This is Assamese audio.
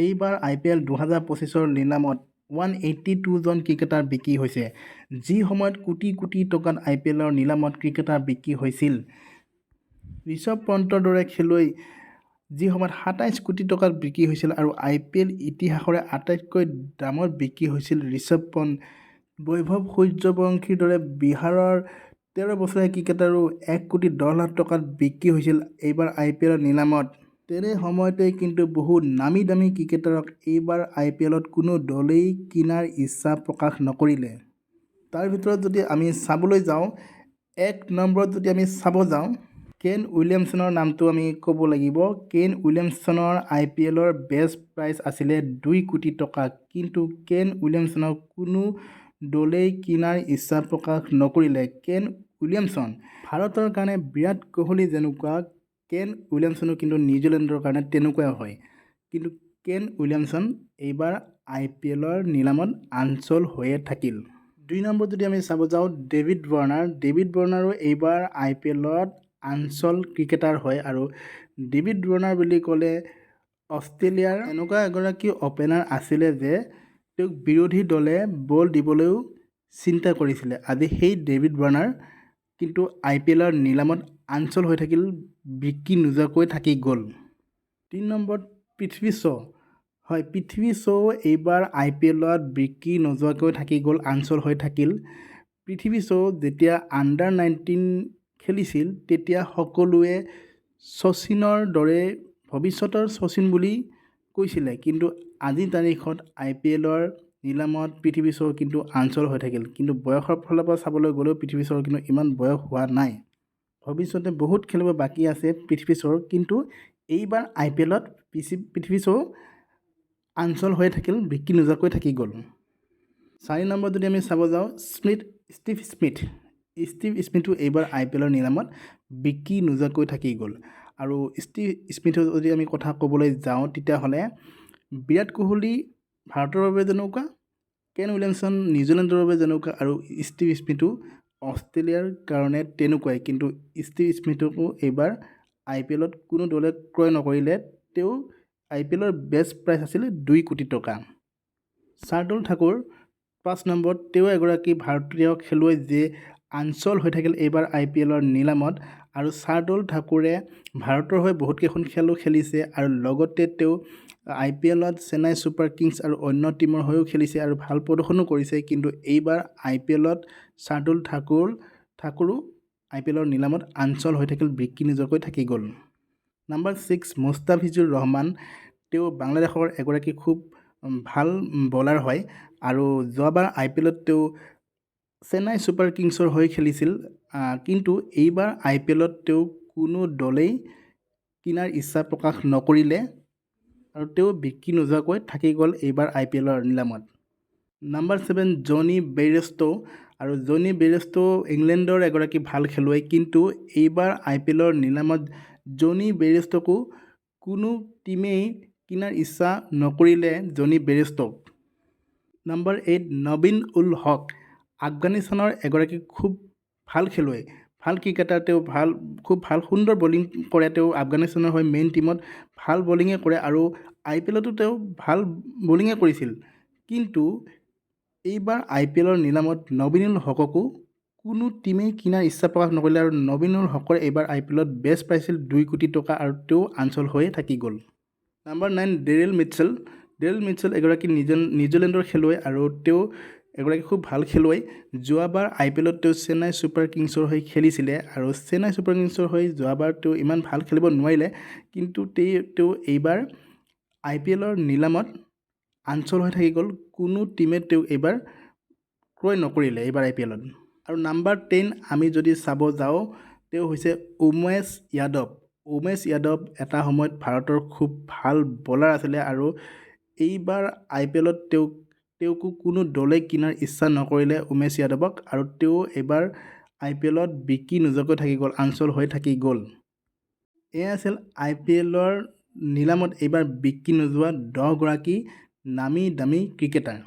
এইবাৰ IPL 2025ৰ নিলামত 182 জন ক্ৰিকেটাৰ বিক্ৰী হৈছে। যি সময়ত কোটি কোটি টকাত IPLৰ নিলামত ক্ৰিকেটাৰ বিক্ৰী হৈছিল। ঋষভ পন্তৰ দৰে খেলুৱৈ যি সময়ত 27 কোটি টকাত বিক্ৰী হৈছিল আৰু IPL ইতিহাসৰে আটাইতকৈ দামত বিক্ৰী হৈছিল ঋষভ পন্ত। বৈভৱ সূৰ্যবংশীৰ দৰে বিহাৰৰ 13 বছৰীয়া ক্ৰিকেটাৰো 1 কোটি 10 লাখ টকাত বিক্ৰী হৈছিল এইবাৰ IPLৰ নিলামত। তেনে সময়তে কিন্তু বহু নামী দামী ক্ৰিকেটাৰক এইবাৰ IPLত কোনো দলেই কিনাৰ ইচ্ছা প্ৰকাশ নকৰিলে। তাৰ ভিতৰত যদি আমি চাবলৈ যাওঁ, 1 নম্বৰত যদি আমি চাব যাওঁ, কেন উইলিয়ামছনৰ নামটো আমি ক'ব লাগিব। কেন উইলিয়ামছনৰ IPLৰ বেষ্ট প্ৰাইচ আছিলে 2 কোটি টকা। কিন্তু কেন উইলিয়ামছনক কোনো দলেই কিনাৰ ইচ্ছা প্ৰকাশ নকৰিলে। কেন উইলিয়ামছন ভাৰতৰ কাৰণে বিৰাট কোহলি যেনেকুৱা, কেন উইলিয়ামছনো কিন্তু নিউজিলেণ্ডৰ কাৰণে তেনেকুৱা হয়। কিন্তু কেন উইলিয়ামছন এইবাৰ IPLৰ নিলামত আঞ্চল হৈয়ে থাকিল। 2 নম্বৰত যদি আমি চাব যাওঁ, ডেভিড ৱাৰ্ণাৰ। ডেভিড ৱাৰ্ণাৰো এইবাৰ IPLত আঞ্চল ক্ৰিকেটাৰ হয় আৰু ডেভিড ৱাৰ্ণাৰ বুলি ক'লে অষ্ট্ৰেলিয়াৰ এনেকুৱা এগৰাকী অপেনাৰ আছিলে যে তেওঁক বিৰোধী দলে বল দিবলৈও চিন্তা কৰিছিলে। আজি সেই ডেভিড ৱাৰ্ণাৰ কিন্তু IPLৰ নিলামত আঞ্চল হৈ থাকিল, বিক্ৰী নোযোৱাকৈ থাকি গ'ল। 3 নম্বৰত পৃথ্বী শ্ব। হয়, পৃথ্বী শ্ব এইবাৰ IPLত বিক্ৰী নোযোৱাকৈ থাকি গ'ল, আঞ্চল হৈ থাকিল। পৃথ্বী শ্ব যেতিয়া আণ্ডাৰ-19 খেলিছিল তেতিয়া সকলোৱে শচীনৰ দৰে ভৱিষ্যতৰ শচীন বুলি কৈছিলে। কিন্তু আজিৰ তাৰিখত IPLৰ নিলামত পৃথ্বী শ্ব কিন্তু আঞ্চল হৈ থাকিল। কিন্তু বয়সৰ ফালৰ পৰা চাবলৈ গ'লেও পৃথ্বী শ্বৰ কিন্তু ইমান বয়স হোৱা নাই। ভৱিষ্যতে বহুত খেলিব বাকী আছে পৃথ্বী শ্বৰ, কিন্তু এইবাৰ IPLত পৃথ্বী শ্ব আঞ্চল হৈ থাকিল, বিক্ৰী নোযোৱাকৈ থাকি গ'ল। 4 নম্বৰত যদি আমি চাব যাওঁ, ষ্টিভ স্মিথ। ষ্টিভ স্মিথো এইবাৰ IPLৰ নিলামত বিক্ৰী নোযোৱাকৈ থাকি গ'ল। আৰু ষ্টিভ স্মিথৰ যদি আমি কথা ক'বলৈ যাওঁ তেতিয়াহ'লে বিৰাট কোহলি ভাৰতৰ বাবে যেনেকুৱা, কেন উইলিয়ামছন নিউজিলেণ্ডৰ বাবে যেনেকুৱা আৰু ষ্টিভ স্মিথো অষ্ট্ৰেলিয়াৰ কাৰণে তেনেকুৱাই। কিন্তু ষ্টিভ স্মিথকো এইবাৰ IPLত কোনো দলে ক্ৰয় নকৰিলে। তেওঁ IPLৰ বেষ্ট প্ৰাইচ আছিল 2 কোটি টকা। শাৰ্দুল ঠাকুৰ 5 নম্বৰত। তেওঁ এগৰাকী ভাৰতীয় খেলুৱৈ যি আঞ্চল হৈ থাকিল এইবাৰ IPLৰ নিলামত। আৰু শাৰ্দুল ঠাকুৰে ভাৰতৰ হৈ বহুতকেইখন খেলো খেলিছে আৰু লগতে তেওঁ IPLত চেন্নাই ছুপাৰ কিংছ আৰু অন্য টীমৰ হৈও খেলিছে আৰু ভাল প্ৰদৰ্শনো কৰিছে। কিন্তু এইবাৰ IPLত শাৰ্দুল ঠাকুৰো IPLৰ নিলামত আঞ্চল হৈ থাকিল, বিক্ৰী নোযোৱাকৈ থাকি গ'ল। নম্বৰ 6 মুস্তাফিজুৰ ৰহমান। তেওঁ বাংলাদেশৰ এগৰাকী খুব ভাল বলাৰ হয় আৰু যোৱাবাৰ IPLত তেওঁ চেন্নাই ছুপাৰ কিংছৰ হৈ খেলিছিল। কিন্তু এইবাৰ IPLত তেওঁ কোনো দলেই কিনাৰ ইচ্ছা প্ৰকাশ নকৰিলে আৰু তেওঁ বিক্ৰী নোযোৱাকৈ থাকি গ'ল এইবাৰ IPLৰ নিলামত। নম্বৰ 7 জনি বেইৰষ্টো। আৰু জনি বেইৰষ্টো ইংলেণ্ডৰ এগৰাকী ভাল খেলুৱৈ। কিন্তু এইবাৰ IPLৰ নিলামত জনি বেইৰষ্টোকো কোনো টীমেই কিনাৰ ইচ্ছা নকৰিলে জনি বেইৰষ্টোক। নম্বৰ 8 নবীন উল হক। আফগানিস্তানৰ এগৰাকী খুব ভাল খেলুৱৈ, ভাল ক্ৰিকেটাৰ। তেওঁ খুব ভাল সুন্দৰ বলিং কৰে। তেওঁ আফগানিস্তানৰ হৈ মেইন টীমত ভাল বলিঙে কৰে আৰু IPLতো তেওঁ ভাল বলিঙে কৰিছিল। কিন্তু এইবাৰ IPLৰ নিলামত নবীন উল হককো কোনো টীমেই কিনাৰ ইচ্ছা প্ৰকাশ নকৰিলে আৰু নবীন উল হকৰ এইবাৰ IPLত বেষ্ট প্ৰাইচ আছিল 2 কোটি টকা আৰু তেওঁ আঞ্চল হৈয়ে থাকি গ'ল। Number 9 Daryl Mitchell. Daryl Mitchell এগৰাকী নিউজিলেণ্ডৰ খেলুৱৈ আৰু তেওঁ এগৰাকী খুব ভাল খেলুৱৈ। যোৱাবাৰ IPLত তেওঁ চেন্নাই ছুপাৰ কিংছৰ হৈ খেলিছিলে আৰু চেন্নাই ছুপাৰ কিংছৰ হৈ যোৱাবাৰ তেওঁ ইমান ভাল খেলিব নোৱাৰিলে। কিন্তু তেওঁ এইবাৰ IPLৰ নিলামত আঞ্চল হৈ থাকি গ'ল, কোনো টীমে তেওঁক এইবাৰ ক্ৰয় নকৰিলে এইবাৰ IPLত। আৰু নম্বৰ 10 আমি যদি চাব যাওঁ, তেওঁ হৈছে উমেশ যাদৱ। উমেশ যাদৱ এটা সময়ত ভাৰতৰ খুব ভাল বলাৰ আছিলে আৰু এইবাৰ IPLত তেওঁকো কোনো দলে কিনাৰ ইচ্ছা নকৰিলে উমেশ যাদৱক আৰু তেওঁ এইবাৰ IPLত বিক্ৰী নোযোৱাকৈ থাকি গ'ল, আঞ্চল হৈ থাকি গ'ল। এয়া আছিল IPLৰ নিলামত এইবাৰ বিক্ৰী নোযোৱা 10 গৰাকী নামী দামী ক্ৰিকেটাৰ।